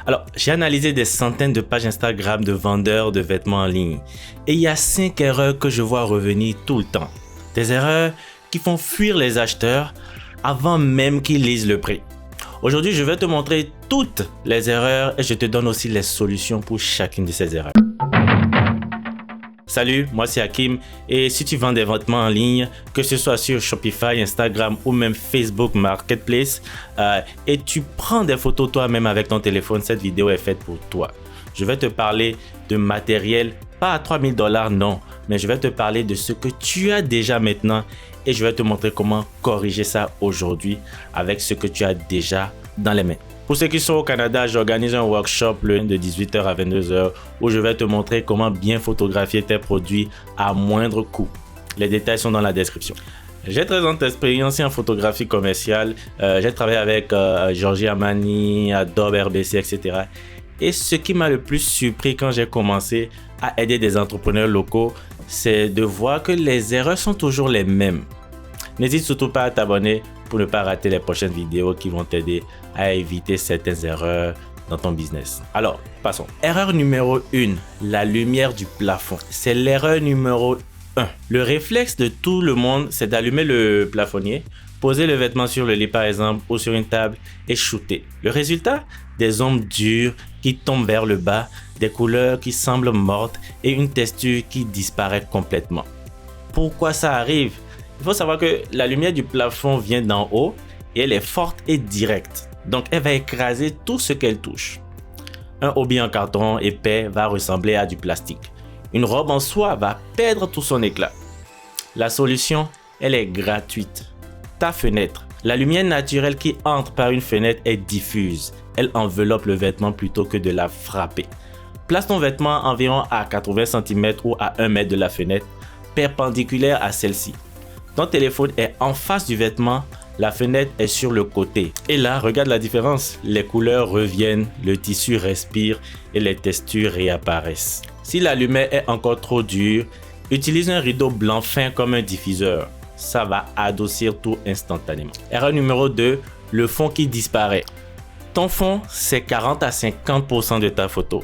Alors, j'ai analysé des centaines de pages Instagram de vendeurs de vêtements en ligne et il y a 5 erreurs que je vois revenir tout le temps. Des erreurs qui font fuir les acheteurs avant même qu'ils lisent le prix. Aujourd'hui, je vais te montrer toutes les erreurs et je te donne aussi les solutions pour chacune de ces erreurs. Salut, moi c'est Hakim et si tu vends des vêtements en ligne, que ce soit sur Shopify, Instagram ou même Facebook Marketplace et tu prends des photos toi-même avec ton téléphone, cette vidéo est faite pour toi. Je vais te parler de matériel, pas à $3000 non, mais je vais te parler de ce que tu as déjà maintenant et je vais te montrer comment corriger ça aujourd'hui avec ce que tu as déjà dans les mains. Pour ceux qui sont au Canada, j'organise un workshop de 18h à 22h où je vais te montrer comment bien photographier tes produits à moindre coût. Les détails sont dans la description. J'ai 13 ans d'expérience en photographie commerciale. J'ai travaillé avec Giorgio Armani, Adobe RBC, etc. Et ce qui m'a le plus surpris quand j'ai commencé à aider des entrepreneurs locaux, c'est de voir que les erreurs sont toujours les mêmes. N'hésite surtout pas à t'abonner pour ne pas rater les prochaines vidéos qui vont t'aider à éviter certaines erreurs dans ton business. Alors, passons. Erreur numéro 1, la lumière du plafond. C'est l'erreur numéro 1. Le réflexe de tout le monde, c'est d'allumer le plafonnier, poser le vêtement sur le lit par exemple ou sur une table et shooter. Le résultat, des ombres dures qui tombent vers le bas, des couleurs qui semblent mortes et une texture qui disparaît complètement. Pourquoi ça arrive? Il faut savoir que la lumière du plafond vient d'en haut et elle est forte et directe. Donc, elle va écraser tout ce qu'elle touche. Un hobby en carton épais va ressembler à du plastique. Une robe en soie va perdre tout son éclat. La solution, elle est gratuite. Ta fenêtre. La lumière naturelle qui entre par une fenêtre est diffuse. Elle enveloppe le vêtement plutôt que de la frapper. Place ton vêtement environ à 80 cm ou à 1 mètre de la fenêtre, perpendiculaire à celle-ci. Ton téléphone est en face du vêtement, la fenêtre est sur le côté. Et là, regarde la différence. Les couleurs reviennent, le tissu respire et les textures réapparaissent. Si la lumière est encore trop dure, utilise un rideau blanc fin comme un diffuseur. Ça va adoucir tout instantanément. Erreur numéro 2, le fond qui disparaît. Ton fond, c'est 40 à 50% de ta photo.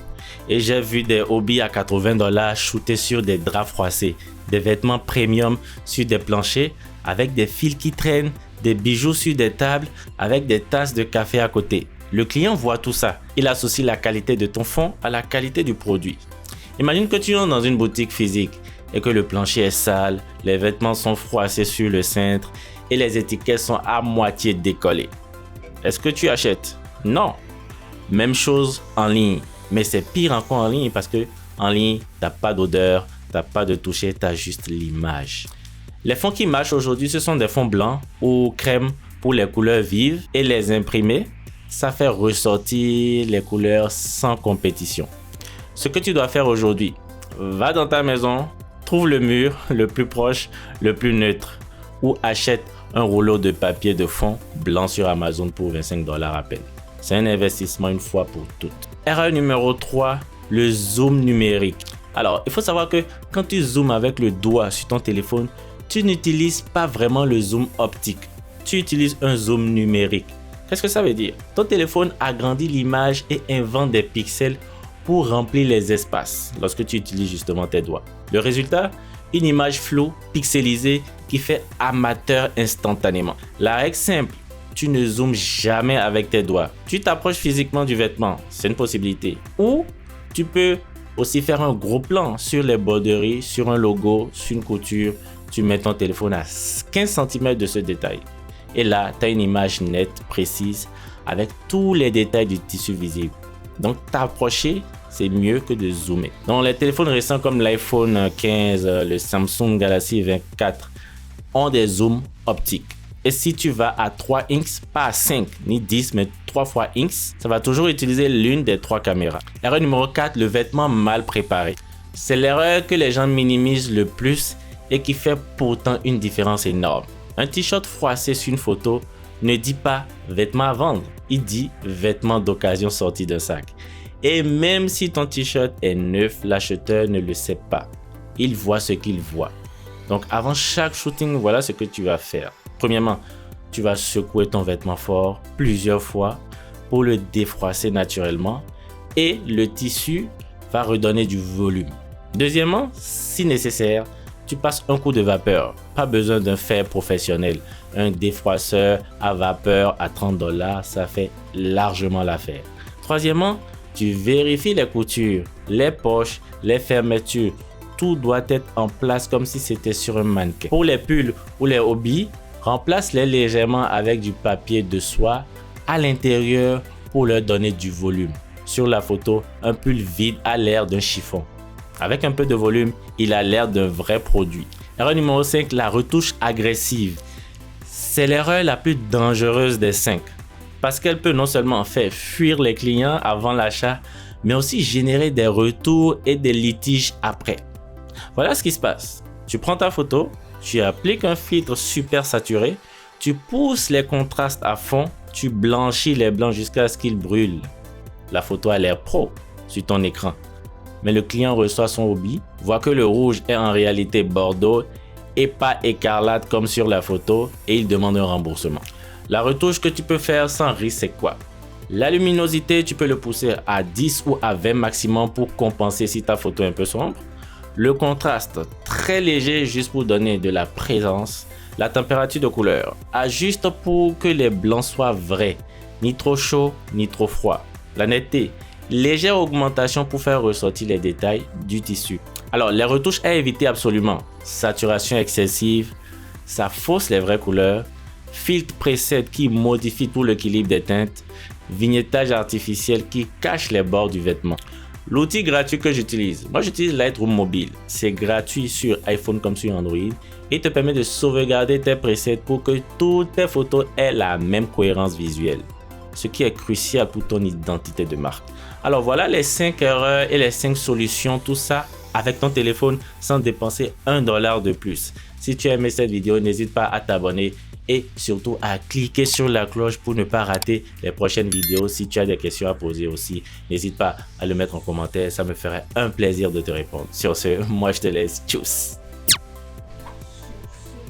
Et j'ai vu des hobbies à $80 shooter sur des draps froissés, des vêtements premium sur des planchers avec des fils qui traînent, des bijoux sur des tables avec des tasses de café à côté. Le client voit tout ça. Il associe la qualité de ton fond à la qualité du produit. Imagine que tu entres dans une boutique physique et que le plancher est sale, les vêtements sont froissés sur le cintre et les étiquettes sont à moitié décollées. Est-ce que tu achètes? Non. Même chose en ligne. Mais c'est pire encore en ligne parce que en ligne, t'as pas d'odeur, t'as pas de toucher, t'as juste l'image. Les fonds qui marchent aujourd'hui, ce sont des fonds blancs ou crème pour les couleurs vives et les imprimer, ça fait ressortir les couleurs sans compétition. Ce que tu dois faire aujourd'hui, va dans ta maison, trouve le mur le plus proche, le plus neutre ou achète un rouleau de papier de fond blanc sur Amazon pour $25 à peine. C'est un investissement une fois pour toutes. Erreur numéro 3, le zoom numérique. Alors, il faut savoir que quand tu zoomes avec le doigt sur ton téléphone, tu n'utilises pas vraiment le zoom optique. Tu utilises un zoom numérique. Qu'est-ce que ça veut dire? Ton téléphone agrandit l'image et invente des pixels pour remplir les espaces lorsque tu utilises justement tes doigts. Le résultat? Une image floue, pixelisée qui fait amateur instantanément. La règle simple, tu ne zoomes jamais avec tes doigts. Tu t'approches physiquement du vêtement, c'est une possibilité. Ou tu peux aussi faire un gros plan sur les broderies, sur un logo, sur une couture. Tu mets ton téléphone à 15 cm de ce détail. Et là, tu as une image nette, précise, avec tous les détails du tissu visible. Donc, t'approcher, c'est mieux que de zoomer. Dans les téléphones récents comme l'iPhone 15, le Samsung Galaxy 24 ont des zooms optiques. Et si tu vas à 3x, pas à 5 ni 10, mais 3 fois x, ça va toujours utiliser l'une des 3 caméras. Erreur numéro 4, le vêtement mal préparé. C'est l'erreur que les gens minimisent le plus et qui fait pourtant une différence énorme. Un t-shirt froissé sur une photo ne dit pas vêtement à vendre, il dit vêtement d'occasion sorti d'un sac. Et même si ton t-shirt est neuf, l'acheteur ne le sait pas. Il voit ce qu'il voit. Donc avant chaque shooting, voilà ce que tu vas faire. Premièrement, tu vas secouer ton vêtement fort plusieurs fois pour le défroisser naturellement et le tissu va redonner du volume. Deuxièmement, si nécessaire, tu passes un coup de vapeur. Pas besoin d'un fer professionnel. Un défroisseur à vapeur à 30 $, ça fait largement l'affaire. Troisièmement, tu vérifies les coutures, les poches, les fermetures. Tout doit être en place comme si c'était sur un mannequin. Pour les pulls ou les hobbies, remplace-les légèrement avec du papier de soie à l'intérieur pour leur donner du volume. Sur la photo, un pull vide a l'air d'un chiffon. Avec un peu de volume, il a l'air d'un vrai produit. Erreur numéro 5, la retouche agressive. C'est l'erreur la plus dangereuse des 5 parce qu'elle peut non seulement faire fuir les clients avant l'achat, mais aussi générer des retours et des litiges après. Voilà ce qui se passe. Tu prends ta photo, tu appliques un filtre super saturé, tu pousses les contrastes à fond, tu blanchis les blancs jusqu'à ce qu'ils brûlent. La photo a l'air pro sur ton écran. Mais le client reçoit son hobby, voit que le rouge est en réalité bordeaux et pas écarlate comme sur la photo et il demande un remboursement. La retouche que tu peux faire sans risque, c'est quoi? La luminosité, tu peux le pousser à 10 ou à 20 maximum pour compenser si ta photo est un peu sombre. Le contraste, très léger juste pour donner de la présence. La température de couleur, ajuste pour que les blancs soient vrais, ni trop chaud ni trop froid. La netteté, légère augmentation pour faire ressortir les détails du tissu. Alors, les retouches à éviter absolument. Saturation excessive, ça fausse les vraies couleurs. Filtre preset qui modifie tout l'équilibre des teintes. Vignettage artificiel qui cache les bords du vêtement. L'outil gratuit que j'utilise, moi j'utilise Lightroom Mobile. C'est gratuit sur iPhone comme sur Android et te permet de sauvegarder tes presets pour que toutes tes photos aient la même cohérence visuelle. Ce qui est crucial pour ton identité de marque. Alors voilà les 5 erreurs et les 5 solutions, tout ça avec ton téléphone sans dépenser $1 de plus. Si tu as aimé cette vidéo, n'hésite pas à t'abonner et surtout à cliquer sur la cloche pour ne pas rater les prochaines vidéos. Si tu as des questions à poser aussi, n'hésite pas à le mettre en commentaire, ça me ferait un plaisir de te répondre. Sur ce, moi je te laisse, tchuss!